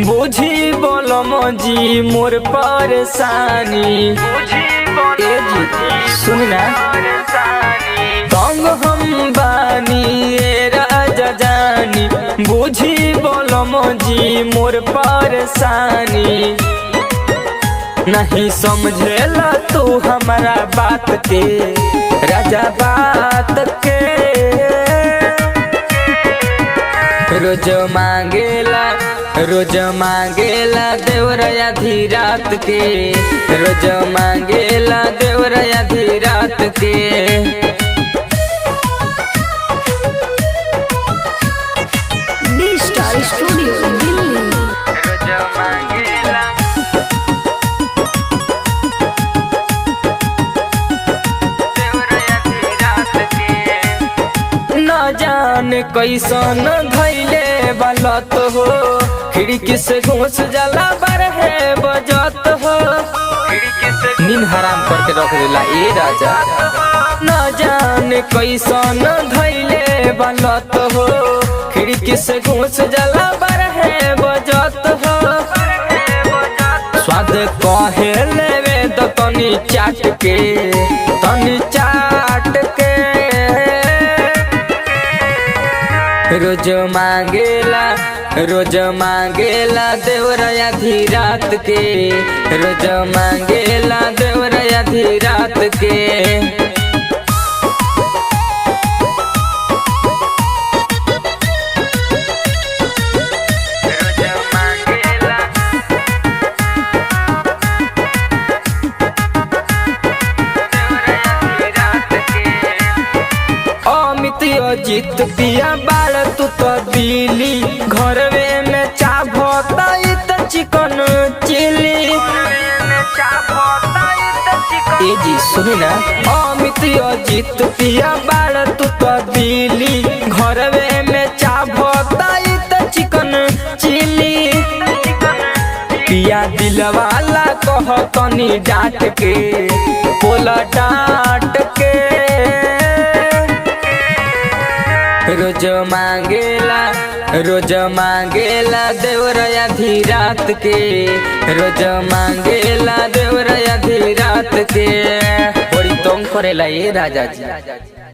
बुझी बोलम जी मोर परेशानी। ए जी सुन ना, तंग हम बानी ए राजा जानी, बुझी बोलम जी मोर परेशानी। नहीं समझेला तू हमारा बात के राजा बात के, रोज मांगेला देवरया धीरात के, रोज मांगेला देवरया धीरात के। D star studio Delhi. रोज मांगेला देवरया धीरात के। न जाने कैसन धैले बलत हो, खिड़की से घुस जाला बारहे बजत हो। नींद हराम करके रख देला ए राजा। न जाने कैसन धैले बलत हो, खिड़की से घुस जाला बारहे बजत हो। स्वाद कहे लेवे तो तनी चाट के, तनी चाट के। रोज मांगेला देवरया धीरात के, रोज मांगेला देवरया धीरात के। अमित अजित पिया बाल तू तो दिली, घरवे में चाभता त चिकन चिली। ए जी सुनी ना, अमित अजित पिया बाल तू तो दिली, घरवे में चाभता त चिकन चिली। पिया दिलवाला कह तनी डांट के, बोला डांट के। रोज मांगेला देवरया धीरात के, रोज मांगेला देवरया धीरात के। बड़ी तंग करेला ये राजा जी।